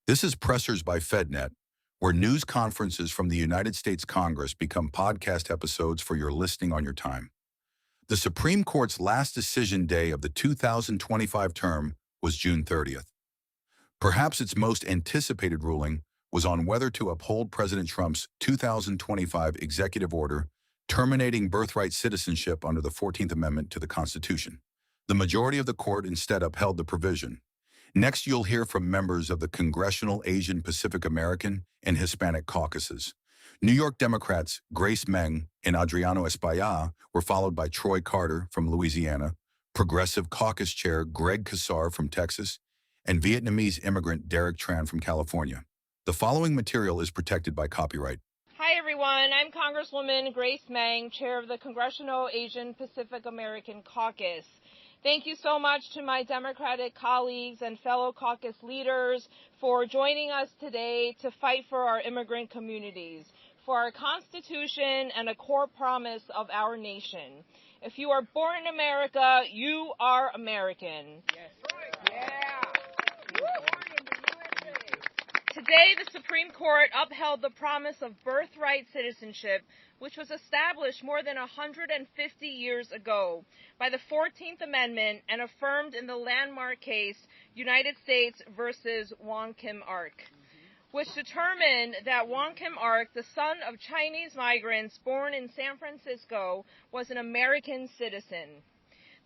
This is Pressers by FedNet, where news conferences from the United States Congress become podcast episodes for your listening on your time. The Supreme Court's last decision day of the 2025 term was June 30th. Perhaps its most anticipated ruling was on whether to uphold President Trump's 2025 executive order terminating birthright citizenship under the 14th Amendment to the Constitution. The majority of the court instead upheld the provision. Next, you'll hear from members of the Congressional Asian Pacific American and Hispanic caucuses. New York Democrats Grace Meng and Adriano Espaillat were followed by Troy Carter from Louisiana, Progressive Caucus Chair Greg Casar from Texas, and Vietnamese immigrant Derek Tran from California. The following material is protected by copyright. Hi everyone, I'm Congresswoman Grace Meng, Chair of the Congressional Asian Pacific American Caucus. Thank you so much to my Democratic colleagues and fellow caucus leaders for joining us today to fight for our immigrant communities, for our Constitution and a core promise of our nation. If you are born in America, you are American. Yes. Yeah. Today, the Supreme Court upheld the promise of birthright citizenship, which was established more than 150 years ago by the 14th Amendment and affirmed in the landmark case United States versus Wong Kim Ark, which determined that Wong Kim Ark, the son of Chinese migrants born in San Francisco, was an American citizen.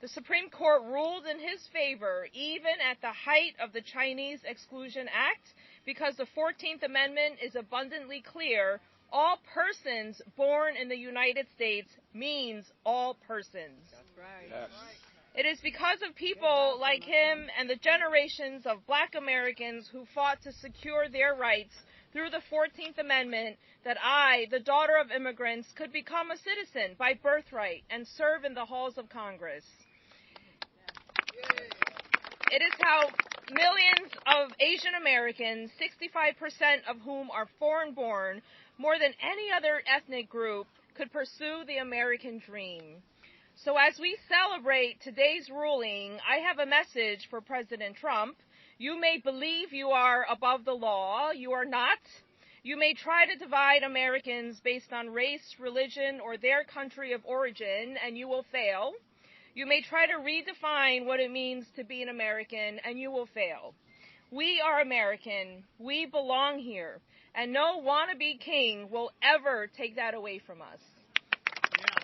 The Supreme Court ruled in his favor even at the height of the Chinese Exclusion Act because the 14th Amendment is abundantly clear. All persons born in the United States means all persons. That's right. Yes. It is because of people like him and the generations of Black Americans who fought to secure their rights through the 14th Amendment that I, the daughter of immigrants, could become a citizen by birthright and serve in the halls of Congress. It is how millions of Asian Americans, 65% of whom are foreign-born, more than any other ethnic group, could pursue the American dream. So as we celebrate today's ruling, I have a message for President Trump. You may believe you are above the law. You are not. You may try to divide Americans based on race, religion, or their country of origin, and you will fail. You may try to redefine what it means to be an American, and you will fail. We are American. We belong here. And no wannabe king will ever take that away from us.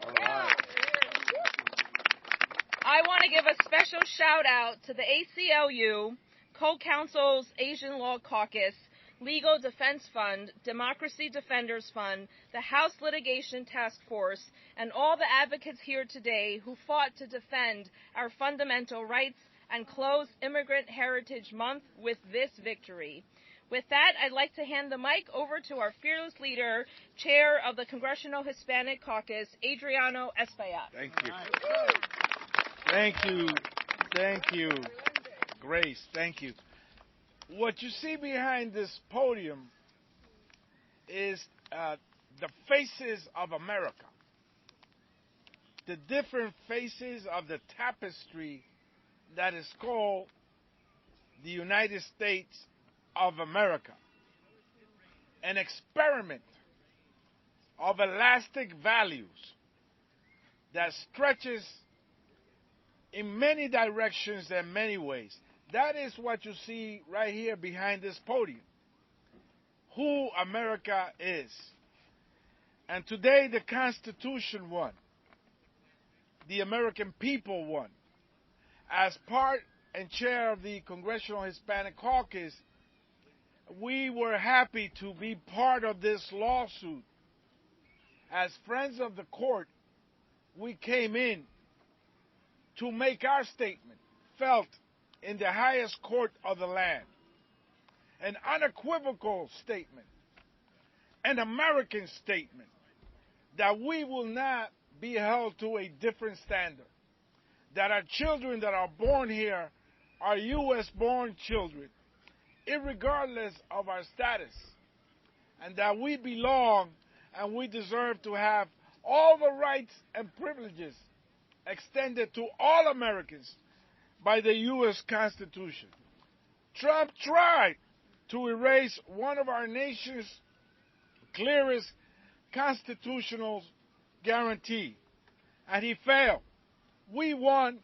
All right. I want to give a special shout out to the ACLU, Co-Counsel's Asian Law Caucus, Legal Defense Fund, Democracy Defenders Fund, the House Litigation Task Force, and all the advocates here today who fought to defend our fundamental rights and close Immigrant Heritage Month with this victory. With that, I'd like to hand the mic over to our fearless leader, Chair of the Congressional Hispanic Caucus, Adriano Espaillat. Thank you. Thank you. Thank you, Grace. Thank you. What you see behind this podium is the faces of America, the different faces of the tapestry that is called the United States of America, an experiment of elastic values that stretches in many directions and many ways. That is what you see right here behind this podium, who America is. And today the Constitution won. The American people won. As part and chair of the Congressional Hispanic Caucus, we were happy to be part of this lawsuit. As friends of the court, we came in to make our statement felt in the highest court of the land. An unequivocal statement, an American statement, that we will not be held to a different standard, that our children that are born here are U.S.-born children, irregardless of our status, and that we belong and we deserve to have all the rights and privileges extended to all Americans by the U.S. Constitution. Trump tried to erase one of our nation's clearest constitutional guarantee. And he failed. We won,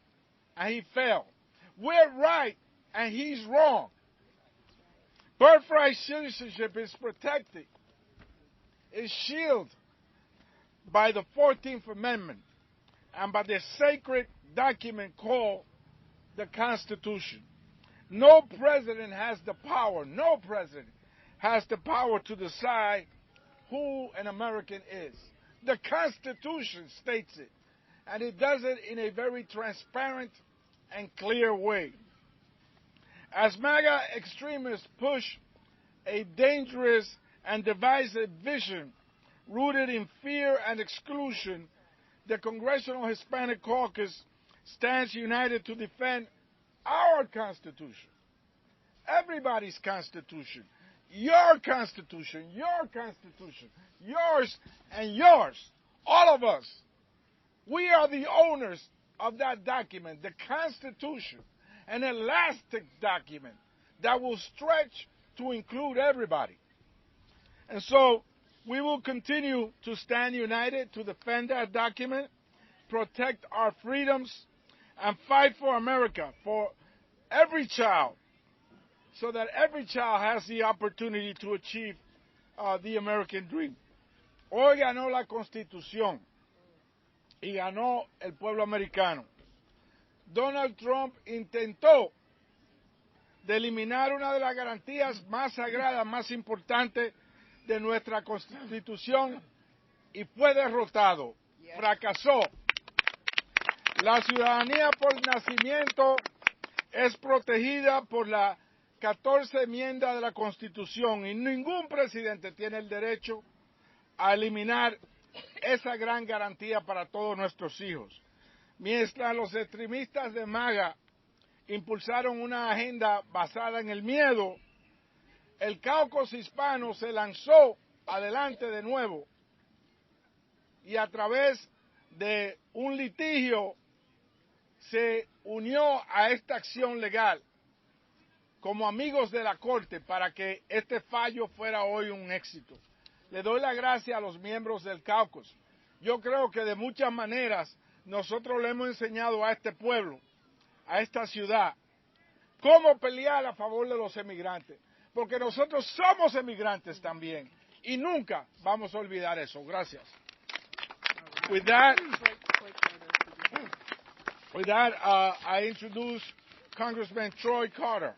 and he failed. We're right, and he's wrong. Birthright citizenship is protected, is shielded by the 14th Amendment and by the sacred document called the Constitution. No president has the power to decide who an American is. The Constitution states it, and it does it in a very transparent and clear way. As MAGA extremists push a dangerous and divisive vision rooted in fear and exclusion, the Congressional Hispanic Caucus stands united to defend our Constitution, everybody's Constitution, your Constitution, yours and yours, all of us. We are the owners of that document, the Constitution, an elastic document that will stretch to include everybody. And so we will continue to stand united to defend that document, protect our freedoms, and fight for America, for every child, so that every child has the opportunity to achieve the American dream. Hoy ganó la Constitución y ganó el pueblo americano. Donald Trump intentó de eliminar una de las garantías más sagradas, más importantes de nuestra Constitución y fue derrotado. Fracasó. La ciudadanía por nacimiento es protegida por la 14 enmienda de la Constitución y ningún presidente tiene el derecho a eliminar esa gran garantía para todos nuestros hijos. Mientras los extremistas de MAGA impulsaron una agenda basada en el miedo, el caucus hispano se lanzó adelante de nuevo y a través de un litigio se unió a esta acción legal como amigos de la Corte para que este fallo fuera hoy un éxito. Le doy la gracia a los miembros del caucus. Yo creo que de muchas maneras nosotros le hemos enseñado a este pueblo, a esta ciudad, cómo pelear a favor de los emigrantes, porque nosotros somos emigrantes también y nunca vamos a olvidar eso. Gracias. With that, I introduce Congressman Troy Carter.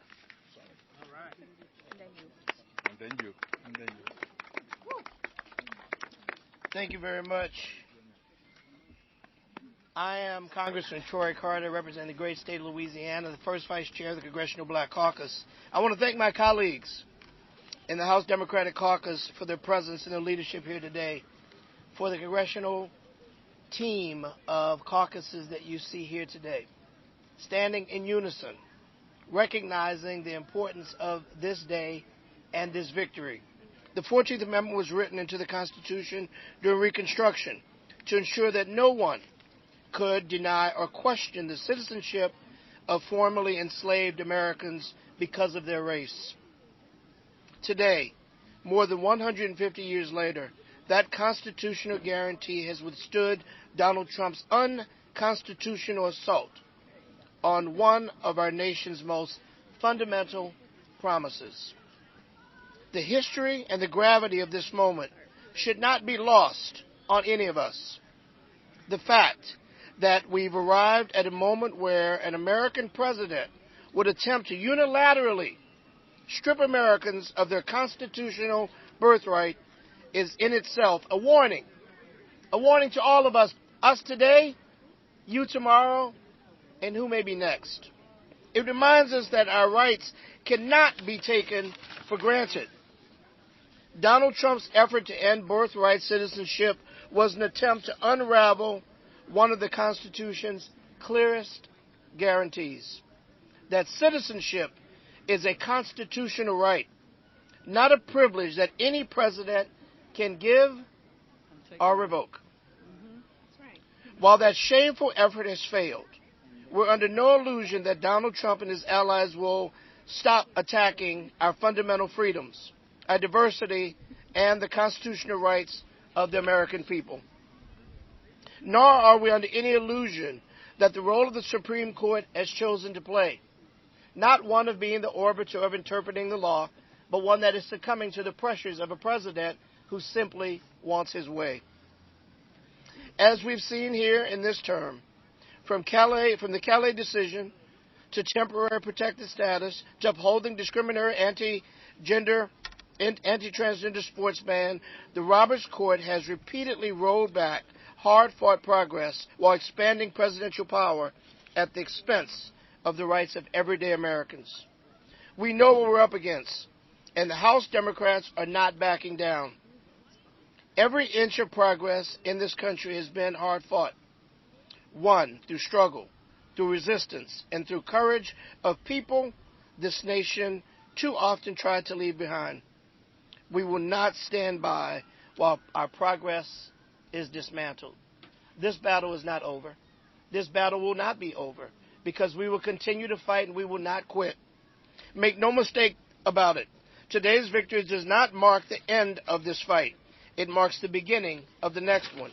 All right. And then you. Thank you very much. I am Congressman Troy Carter, representing the great state of Louisiana, the first vice chair of the Congressional Black Caucus. I want to thank my colleagues in the House Democratic Caucus for their presence and their leadership here today, for the congressional team of caucuses that you see here today, standing in unison, recognizing the importance of this day and this victory. The 14th Amendment was written into the Constitution during Reconstruction to ensure that no one could deny or question the citizenship of formerly enslaved Americans because of their race. Today, more than 150 years later, that constitutional guarantee has withstood Donald Trump's unconstitutional assault on one of our nation's most fundamental promises. The history and the gravity of this moment should not be lost on any of us. The fact that we've arrived at a moment where an American president would attempt to unilaterally strip Americans of their constitutional birthright is in itself a warning to all of us today, you tomorrow, and who may be next. It reminds us that our rights cannot be taken for granted. Donald Trump's effort to end birthright citizenship was an attempt to unravel one of the Constitution's clearest guarantees, that citizenship is a constitutional right, not a privilege that any president can give or revoke. While that shameful effort has failed, we're under no illusion that Donald Trump and his allies will stop attacking our fundamental freedoms, our diversity, and the constitutional rights of the American people. Nor are we under any illusion that the role of the Supreme Court has chosen to play, not one of being the arbiter of interpreting the law, but one that is succumbing to the pressures of a president who simply wants his way. As we've seen here in this term, from the Calais decision to temporary protected status to upholding discriminatory anti-transgender sports ban, the Roberts Court has repeatedly rolled back hard-fought progress while expanding presidential power at the expense of the rights of everyday Americans. We know what we're up against, and the House Democrats are not backing down. Every inch of progress in this country has been hard-fought, won through struggle, through resistance, and through courage of people this nation too often tried to leave behind. We will not stand by while our progress is dismantled. This battle is not over. This battle will not be over because we will continue to fight and we will not quit. Make no mistake about it. Today's victory does not mark the end of this fight. It marks the beginning of the next one.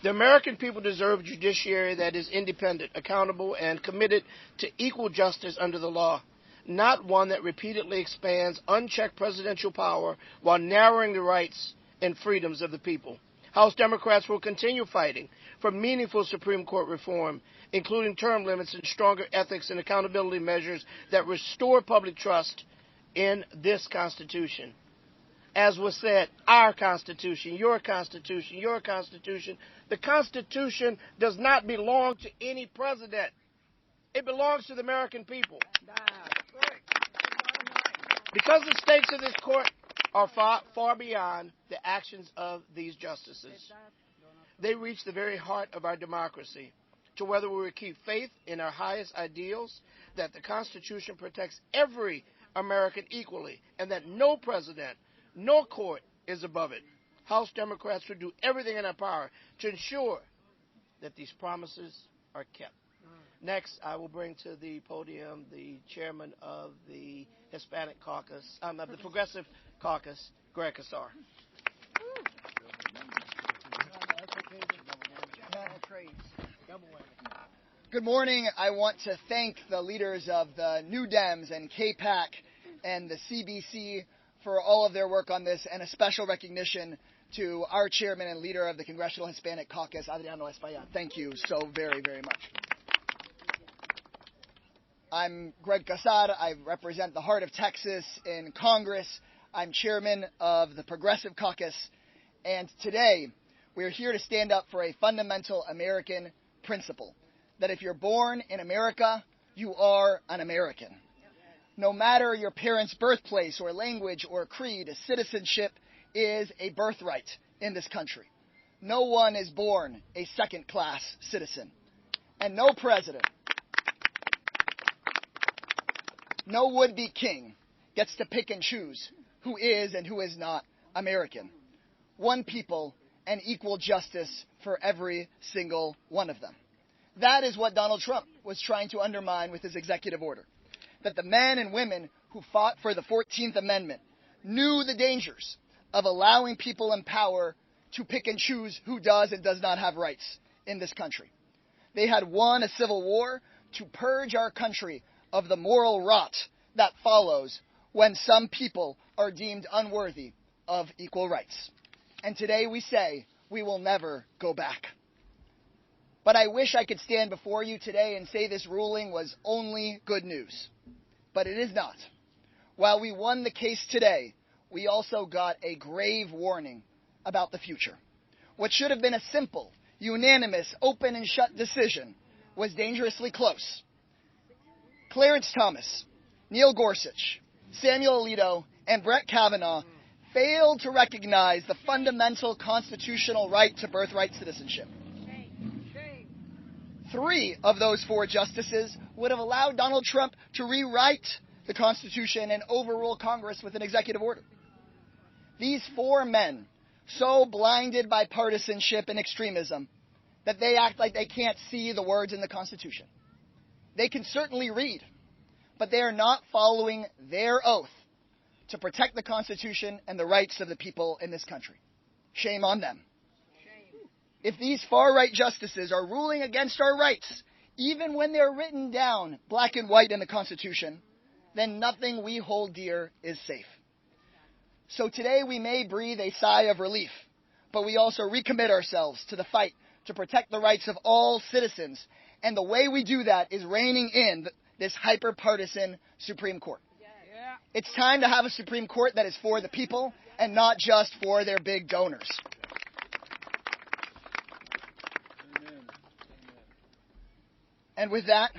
The American people deserve a judiciary that is independent, accountable, and committed to equal justice under the law, not one that repeatedly expands unchecked presidential power while narrowing the rights and freedoms of the people. House Democrats will continue fighting for meaningful Supreme Court reform, including term limits and stronger ethics and accountability measures that restore public trust in this Constitution. As was said, our Constitution, your Constitution, your Constitution. The Constitution does not belong to any president. It belongs to the American people. Because the stakes of this court are far beyond the actions of these justices. They reach the very heart of our democracy, to whether we will keep faith in our highest ideals, that the Constitution protects every American equally, and that no president, no court is above it. House Democrats will do everything in our power to ensure that these promises are kept. Next, I will bring to the podium the chairman of the Hispanic Caucus, of the Progressive Caucus, Greg Casar. Good morning. I want to thank the leaders of the New Dems and KPAC and the CBC for all of their work on this, and a special recognition to our chairman and leader of the Congressional Hispanic Caucus, Adriano Espaillat. Thank you so very, very much. I'm Greg Casar. I represent the heart of Texas in Congress. I'm chairman of the Progressive Caucus. And today, we're here to stand up for a fundamental American principle, that if you're born in America, you are an American. No matter your parents' birthplace or language or creed, citizenship is a birthright in this country. No one is born a second-class citizen. And no president, no would-be king gets to pick and choose who is and who is not American. One people and equal justice for every single one of them. That is what Donald Trump was trying to undermine with his executive order. That the men and women who fought for the 14th Amendment knew the dangers of allowing people in power to pick and choose who does and does not have rights in this country. They had won a civil war to purge our country of the moral rot that follows when some people are deemed unworthy of equal rights. And today we say we will never go back. But I wish I could stand before you today and say this ruling was only good news. But it is not. While we won the case today, we also got a grave warning about the future. What should have been a simple, unanimous, open and shut decision was dangerously close. Clarence Thomas, Neil Gorsuch, Samuel Alito, and Brett Kavanaugh failed to recognize the fundamental constitutional right to birthright citizenship. 3 of those 4 justices would have allowed Donald Trump to rewrite the Constitution and overrule Congress with an executive order. These 4 men, so blinded by partisanship and extremism, that they act like they can't see the words in the Constitution. They can certainly read, but they are not following their oath to protect the Constitution and the rights of the people in this country. Shame on them. If these far-right justices are ruling against our rights, even when they're written down black and white in the Constitution, then nothing we hold dear is safe. So today we may breathe a sigh of relief, but we also recommit ourselves to the fight to protect the rights of all citizens. And the way we do that is reining in this hyper-partisan Supreme Court. It's time to have a Supreme Court that is for the people and not just for their big donors. And with that,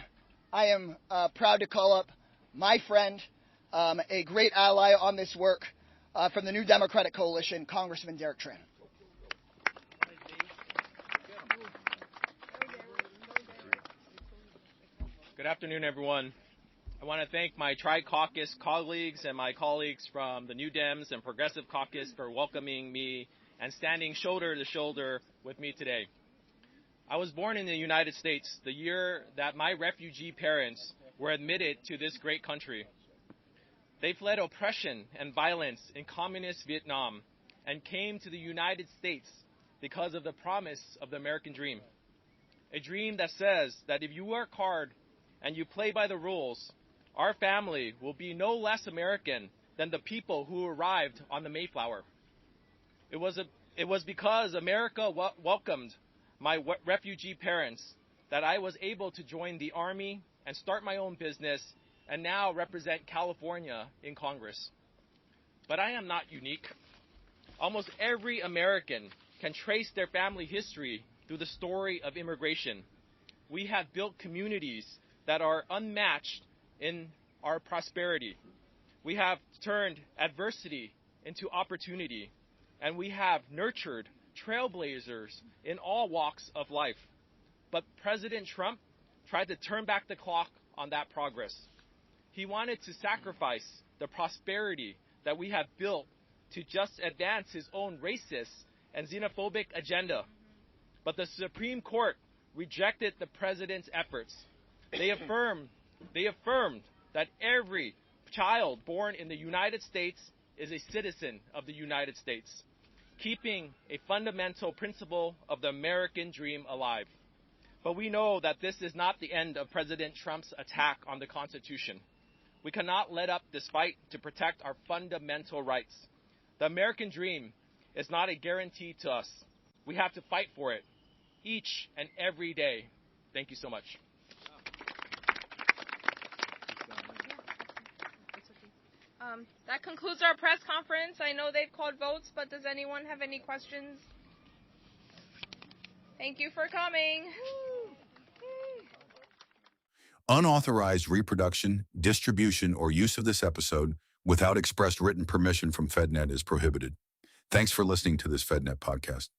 I am proud to call up my friend, a great ally on this work from the New Democratic Coalition, Congressman Derek Tran. Good afternoon, everyone. I want to thank my Tri-Caucus colleagues and my colleagues from the New Dems and Progressive Caucus for welcoming me and standing shoulder to shoulder with me today. I was born in the United States the year that my refugee parents were admitted to this great country. They fled oppression and violence in communist Vietnam and came to the United States because of the promise of the American dream. A dream that says that if you work hard and you play by the rules, our family will be no less American than the people who arrived on the Mayflower. It was because America welcomed my refugee parents that I was able to join the Army and start my own business and now represent California in Congress. But I am not unique. Almost every American can trace their family history through the story of immigration. We have built communities that are unmatched in our prosperity. We have turned adversity into opportunity, and we have nurtured trailblazers in all walks of life. But President Trump tried to turn back the clock on that progress. He wanted to sacrifice the prosperity that we have built to just advance his own racist and xenophobic agenda. But the Supreme Court rejected the president's efforts. They affirmed that every child born in the United States is a citizen of the United States, keeping a fundamental principle of the American dream alive. But we know that this is not the end of President Trump's attack on the Constitution. We cannot let up this fight to protect our fundamental rights. The American dream is not a guarantee to us. We have to fight for it each and every day. Thank you so much. That concludes our press conference. I know they've called votes, but does anyone have any questions? Thank you for coming. Unauthorized reproduction, distribution, or use of this episode without express written permission from FedNet is prohibited. Thanks for listening to this FedNet podcast.